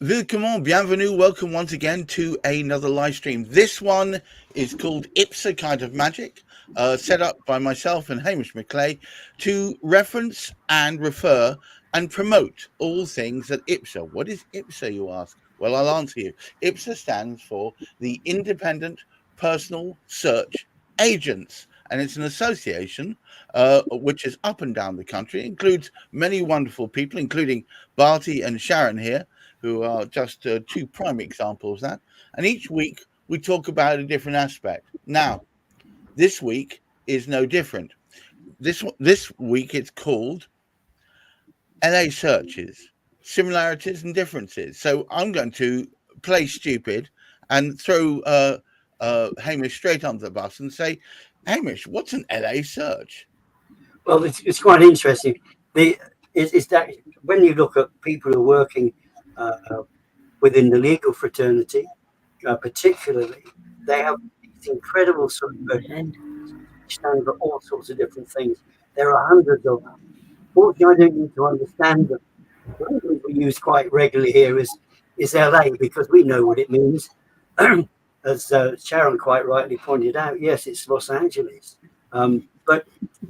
Willkommen, bienvenue, welcome once again to another live stream. This one is called IPSA Kind of Magic, set up by myself and Hamish McLay to reference and refer and promote all things at IPSA. What is IPSA, you ask? Well, I'll answer you. IPSA stands for the Independent Personal Search Agents, and it's an association which is up and down the country. It includes many wonderful people, including Bharti and Sharon here, who are just two prime examples of that. And each week we talk about a different aspect. Now, this week is no different. This week it's called LA Searches, Similarities and Differences. So I'm going to play stupid and throw Hamish straight under the bus and say, Hamish, what's an LA search? Well, it's quite interesting. It's that when you look at people who are working within the legal fraternity, particularly, they have these incredible sort of handles which stand for all sorts of different things. There are hundreds of them. Fortunately, I don't need to understand them. One thing we use quite regularly here is LA, because we know what it means. As Sharon quite rightly pointed out, yes, it's Los Angeles. But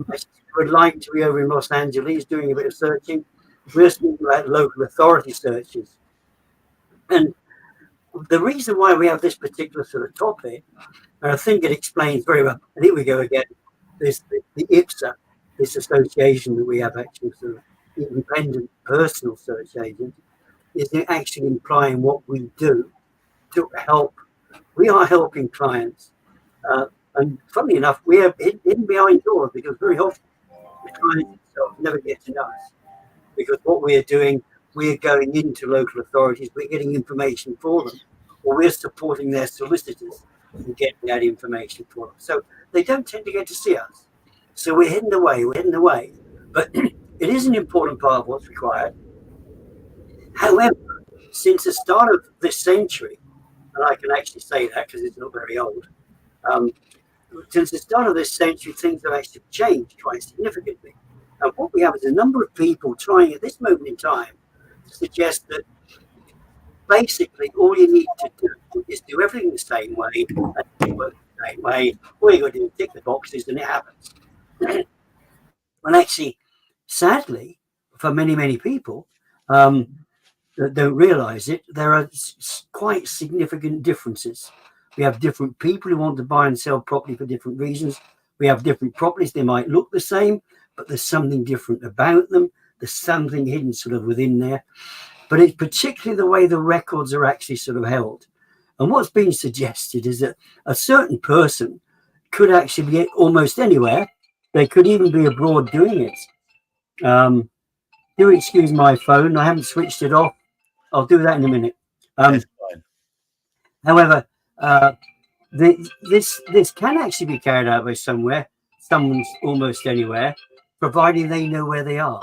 I would like to be over in Los Angeles doing a bit of searching. We're speaking about local authority searches. And the reason why we have this particular sort of topic, and I think it explains very well, and here we go again, the IPSA, this association that we have, actually sort of independent personal search agents, is actually implying what we do to help. We are helping clients. And funnily enough, we are hidden behind doors, because very often the clients themselves never get to us. Because what we are doing, we're going into local authorities, we're getting information for them, or we're supporting their solicitors in getting that information for them. So they don't tend to get to see us. So we're hidden away. But it is an important part of what's required. However, since the start of this century, and I can actually say that because it's not very old, since the start of this century, things have actually changed quite significantly. And what we have is a number of people trying at this moment in time to suggest that basically all you need to do is do everything the same way, and work the same way. All you got to do is tick the boxes and it happens. Well, actually, sadly, for many people that don't realise it, there are quite significant differences. We have different people who want to buy and sell property for different reasons. We have different properties. They might look the same, but there's something different about them. There's something hidden sort of within there. But it's particularly the way the records are actually sort of held. And what's being suggested is that a certain person could actually be almost anywhere. They could even be abroad doing it. Do excuse my phone. I haven't switched it off. I'll do that in a minute. However, this can actually be carried out by someone's almost anywhere, providing they know where they are.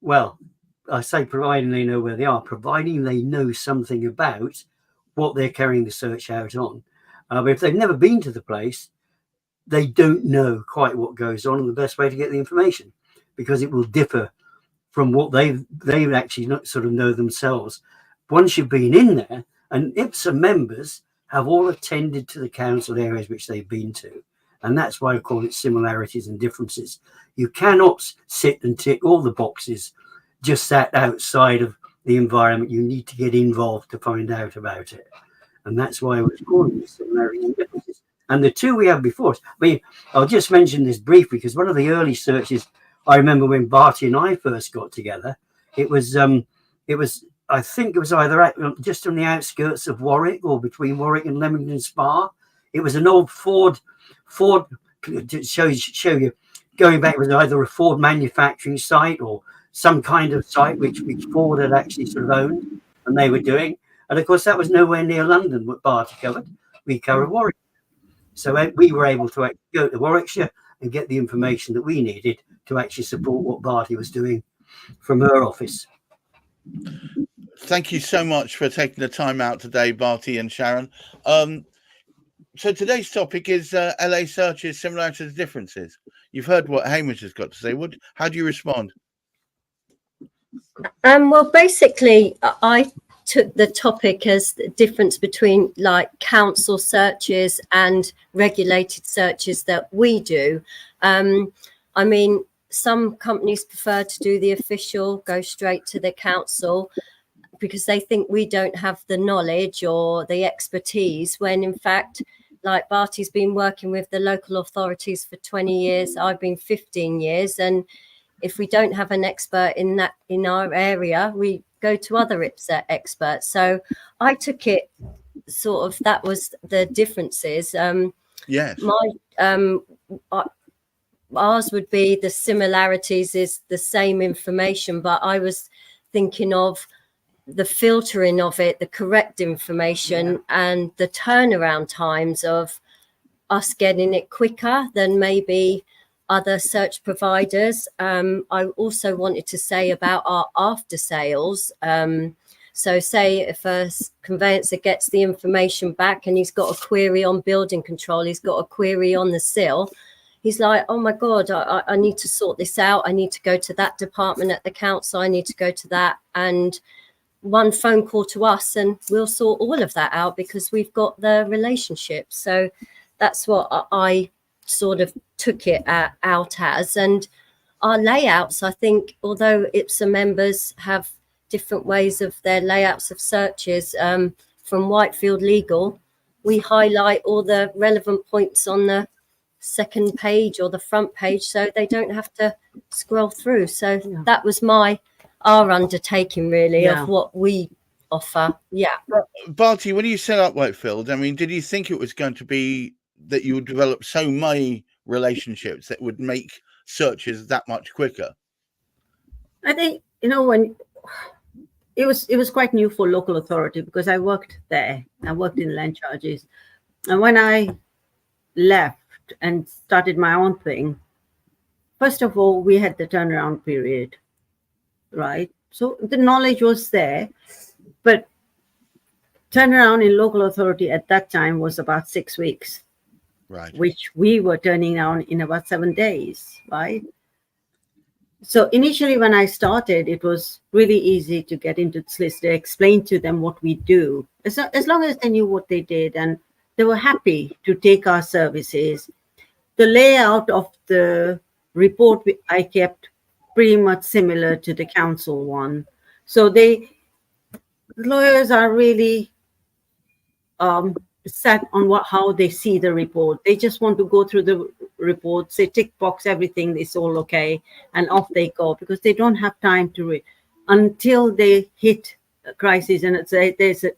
Well, I say providing they know where they are, providing they know something about what they're carrying the search out on. But if they've never been to the place, they don't know quite what goes on and the best way to get the information, because it will differ from what they've actually not sort of know themselves. Once you've been in there, and IPSA members have all attended to the council areas which they've been to. And that's why I call it similarities and differences. You cannot sit and tick all the boxes just sat outside of the environment. You need to get involved to find out about it. And that's why I was calling it similarities and differences. And the two we have before us, I mean, I'll just mention this briefly, because one of the early searches, I remember when Bharti and I first got together, it was I think it was either just on the outskirts of Warwick or between Warwick and Leamington Spa. It was an old Ford to show you going back, it was either a Ford manufacturing site or some kind of site which Ford had actually sort of owned and they were doing. And of course, that was nowhere near London, what Bharti covered. We covered Warwick. So we were able to actually go to Warwickshire and get the information that we needed to actually support what Bharti was doing from her office. Thank you so much for taking the time out today, Bharti and Sharon. So today's topic is LA searches, similarities, differences. You've heard what Hamish has got to say. How do you respond? Well, basically, I took the topic as the difference between like council searches and regulated searches that we do. I mean, some companies prefer to do the official, go straight to the council, because they think we don't have the knowledge or the expertise, when in fact, like Bharti's been working with the local authorities for 20 years, I've been 15 years, and if we don't have an expert in that in our area, we go to other IPSA experts. So I took it sort of, that was the differences. Yes. Ours would be the similarities is the same information, but I was thinking of the filtering of it, the correct information, and the turnaround times of us getting it quicker than maybe other search providers. I also wanted to say about our after sales. So say if a conveyancer gets the information back and he's got a query on building control, he's got a query on the sill, he's like, oh my God, I need to sort this out. I need to go to that department at the council. I need to go to that. And one phone call to us and we'll sort all of that out because we've got the relationship. So that's what I sort of took it out as. And our layouts, I think, although IPSA members have different ways of their layouts of searches, from Whitefield Legal, we highlight all the relevant points on the second page or the front page so they don't have to scroll through. So that was our undertaking really of what we offer. Bharti, when you set up Whitefield, I mean, did you think it was going to be that you would develop so many relationships that would make searches that much quicker? I think, when it was quite new for local authority, because I worked there. I worked in land charges. And when I left and started my own thing, first of all, we had the turnaround period, right? So the knowledge was there, but turnaround in local authority at that time was about 6 weeks, right? Which we were turning around in about 7 days, right? So initially when I started, it was really easy to get into this list, to explain to them what we do, as long as they knew what they did and they were happy to take our services. The layout of the report I kept pretty much similar to the council one. So lawyers are really set on how they see the report. They just want to go through the report, say tick box everything is all okay, and off they go, because they don't have time to read until they hit a crisis and there's a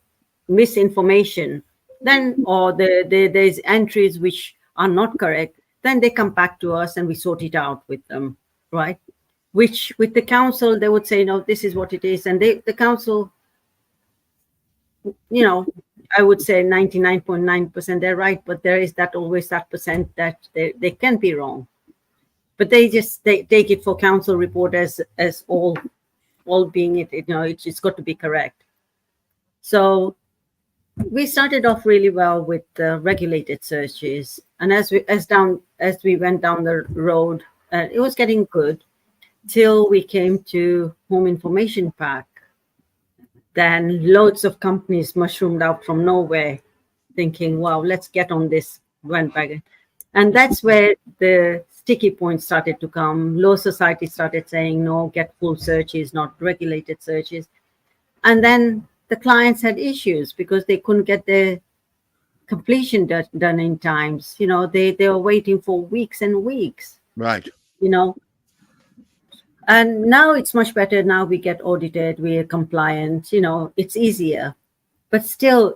misinformation, then or there's entries which are not correct. Then they come back to us and we sort it out with them, right? Which with the council, they would say, no, this is what it is. And the council, I would say 99.9% they're right, but there is always that percent that they can be wrong. But they take it for council report as all being it, it's got to be correct. So we started off really well with the regulated searches, and as we went down the road, it was getting good till we came to home information pack. Then loads of companies mushroomed out from nowhere, thinking, wow, let's get on this bandwagon. And that's where the sticky points started to come. Law Society started saying, no, get full searches, not regulated searches. And then the clients had issues because they couldn't get their completion done in times. They were waiting for weeks and weeks. Right. And now it's much better. Now we get audited, we are compliant, it's easier. But still,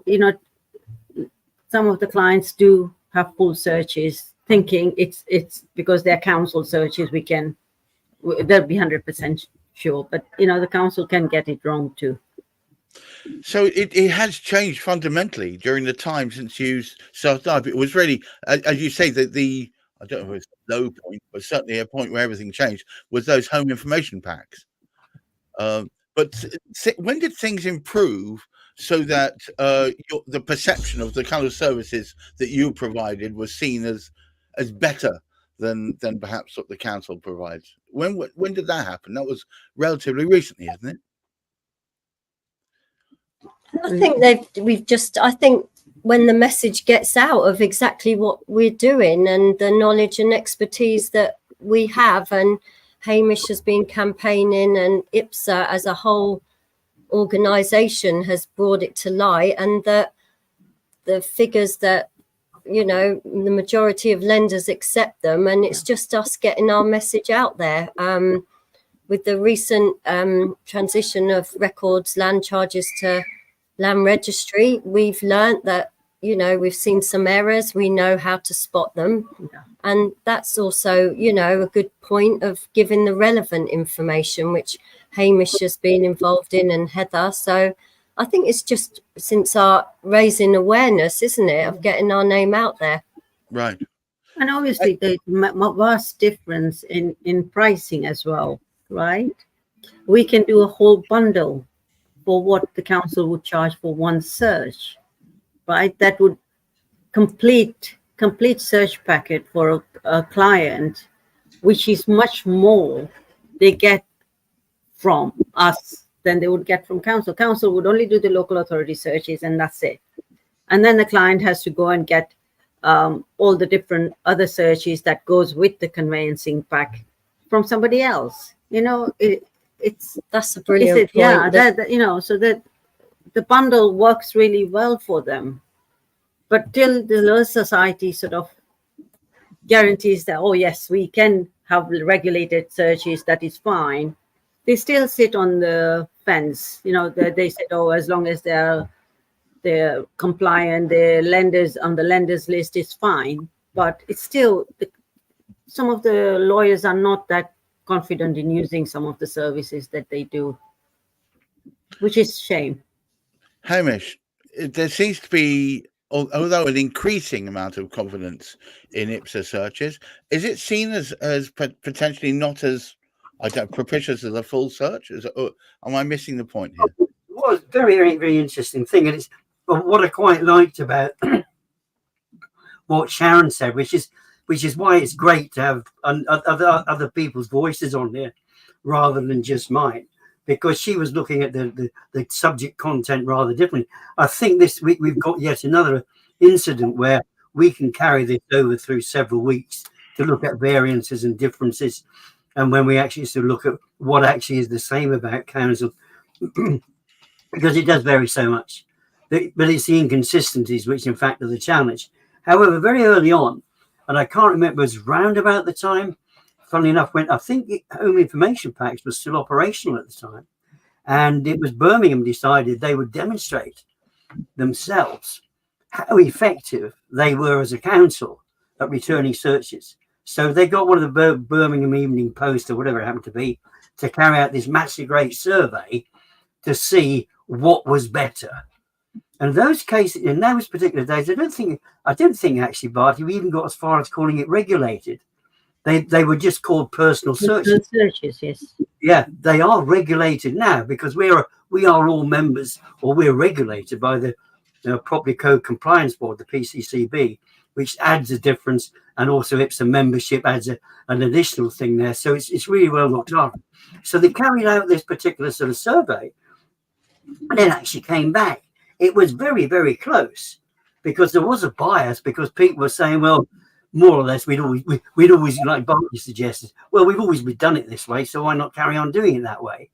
some of the clients do have full searches, thinking it's because they're council searches, they'll be 100% sure. But, the council can get it wrong too. So it has changed fundamentally during the time since you started up. It was really, as you say, that I don't know if it's a low point, but certainly a point where everything changed was those home information packs. But when did things improve so that the perception of the kind of services that you provided was seen as better than perhaps what the council provides. When did that happen? That was relatively recently, isn't it? I think I think when the message gets out of exactly what we're doing and the knowledge and expertise that we have, and Hamish has been campaigning, and IPSA as a whole organisation has brought it to light, and that the figures that, you know, the majority of lenders accept them, and it's just us getting our message out there. With the recent transition of records land charges to land registry, we've learnt that, you know, we've seen some errors, we know how to spot them. Yeah. And that's also, you know, a good point of giving the relevant information, which Hamish has been involved in, and Heather. So I think it's just since our raising awareness, isn't it, of getting our name out there. Right. And obviously there's vast difference in pricing as well, right? We can do a whole bundle for what the council would charge for one search, right? That would complete search packet for a client, which is much more they get from us than they would get from council. Council would only do the local authority searches, and that's it. And then the client has to go and get all the different other searches that goes with the conveyancing pack from somebody else. You know, that's a brilliant point. Yeah, that, you know, so that the bundle works really well for them. But till the Law Society sort of guarantees that, oh yes, we can have regulated searches, that is fine, they still sit on the fence. You know, they said, oh, as long as they're compliant, the lenders on the lenders list is fine. But it's still, some of the lawyers are not that confident in using some of the services that they do, which is a shame. Hamish, there seems to be, although an increasing amount of confidence in IPSA searches, is it seen as potentially not as propitious as a full search? Am I missing the point here? Well, it's a very, very, very interesting thing, and it's what I quite liked about what Sharon said, which is why it's great to have other people's voices on there rather than just mine, because she was looking at the subject content rather differently. I think this week we've got yet another incident where we can carry this over through several weeks to look at variances and differences, and when we actually sort of look at what actually is the same about council, because it does vary so much. But it's the inconsistencies which in fact are the challenge. However, very early on, and I can't remember, it was round about the time, funnily enough, when I think Home Information Packs was still operational at the time, and it was Birmingham decided they would demonstrate themselves how effective they were as a council at returning searches. So they got one of the Birmingham Evening Post or whatever it happened to be to carry out this massive great survey to see what was better. And those cases, in those particular days, I don't think actually, Bharti, we even got as far as calling it regulated. They were just called personal searches. Yes. Yeah, they are regulated now because we are all members, or we're regulated by the Property Code Compliance Board, the PCCB, which adds a difference, and also IPSA membership adds an additional thing there. So it's really well looked after. So they carried out this particular sort of survey, and then actually came back. It was very, very close because there was a bias, because people were saying, well, more or less, we'd always, like Bharti suggested, well, we've always done it this way, so why not carry on doing it that way?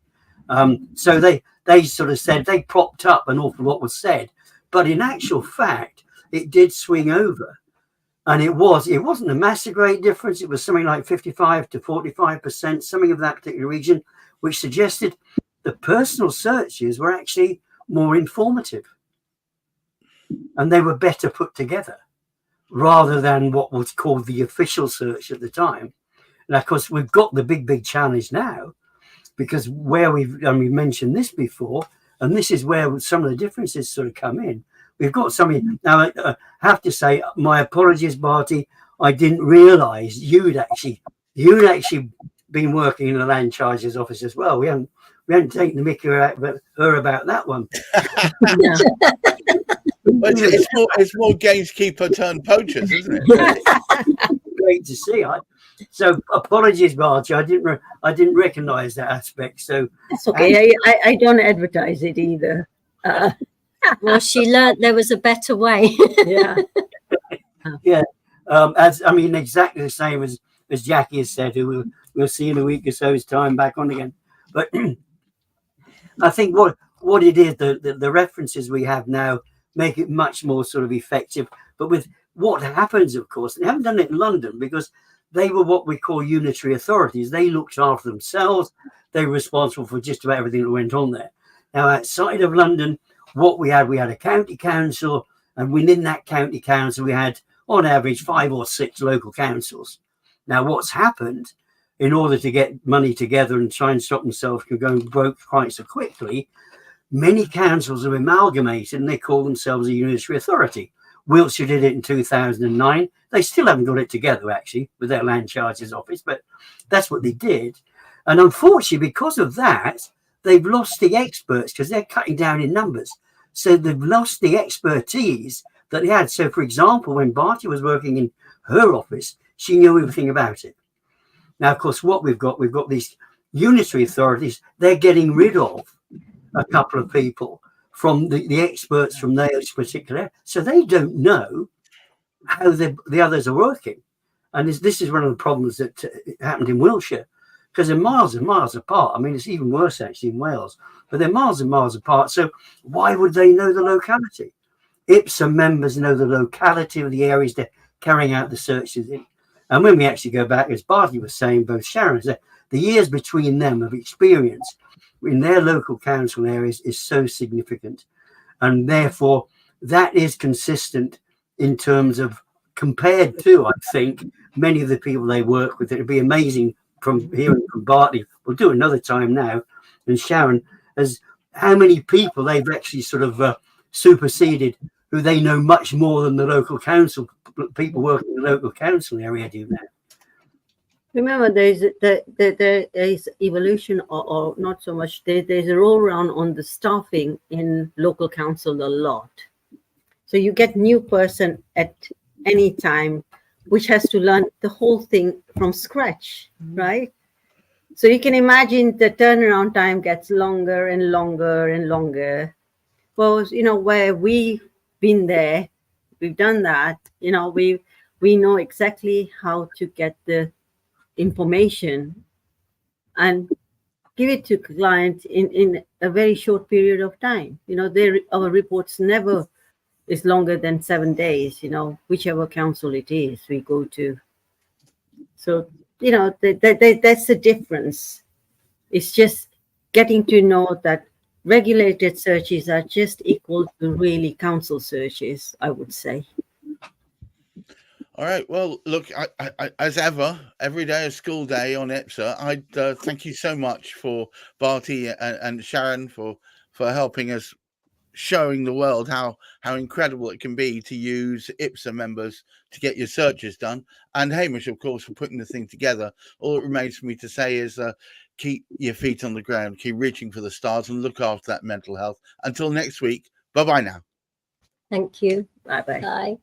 So they sort of said, they propped up an awful lot was said, but in actual fact, it did swing over. And it wasn't a massive great difference. It was something like 55 to 45%, something of that particular region, which suggested the personal searches were actually more informative and they were better put together rather than what was called the official search at the time. And of course, we've got the big challenge now, because where we've mentioned this before, and this is where some of the differences sort of come in. We've got something now. I have to say, my apologies, Bharti. I didn't realise you'd actually been working in the land charges office as well. We hadn't taken the mickey her about that one. But it's more gameskeeper turned poachers, isn't it? Great to see. So apologies, Bharti. I didn't recognise that aspect. So That's okay. I don't advertise it either. Well, she learnt there was a better way. Yeah. yeah, as I mean, exactly the same as Jackie has said, who we'll see in a week or so's time back on again. But I think what it is, the references we have now make it much more sort of effective. But with what happens, of course, they haven't done it in London because they were what we call unitary authorities. They looked after themselves. They were responsible for just about everything that went on there. Now, outside of London, what we had a county council, and within that county council, we had, on average, 5 or 6 local councils. Now, what's happened, in order to get money together and try and stop themselves from going broke quite so quickly, many councils have amalgamated and they call themselves a unitary authority. Wiltshire did it in 2009. They still haven't got it together, actually, with their land charges office, but that's what they did. And unfortunately, because of that, they've lost the experts because they're cutting down in numbers. So they've lost the expertise that they had. So, for example, when Bharti was working in her office, she knew everything about it. Now, of course, what we've got these unitary authorities. They're getting rid of a couple of people from the experts from those particular, so they don't know how the others are working. And this is one of the problems that happened in Wiltshire, because they're miles and miles apart. I mean, it's even worse actually in Wales, but they're miles and miles apart. So why would they know the locality? IPSA members know the locality of the areas they're carrying out the searches in. And when we actually go back, as Bharti was saying, both Sharon said, the years between them of experience in their local council areas is so significant. And therefore, that is consistent in terms of compared to, I think, many of the people they work with. It would be amazing from hearing from Bharti. We'll do another time now. And Sharon, as how many people they've actually sort of superseded, who they know much more than the local council people working in the local council area do now. Remember, there is evolution, or not so much. There's a roll around on the staffing in local council a lot. So you get new person at any time, which has to learn the whole thing from scratch, right? So you can imagine the turnaround time gets longer and longer and longer. Well, where we've been there, we've done that. We know exactly how to get the information and give it to clients in a very short period of time. Our reports never is longer than 7 days, whichever council it is we go to. So, that's the difference. It's just getting to know that regulated searches are just equal to really council searches, I would say. All right. Well, look, I, as ever, every day is school day on IPSA. I thank you so much for Bharti and Sharon for helping us, showing the world how incredible it can be to use IPSA members to get your searches done. And Hamish, of course, for putting the thing together. All it remains for me to say is keep your feet on the ground, keep reaching for the stars, and look after that mental health. Until next week, bye-bye now. Thank you. Bye-bye. Bye.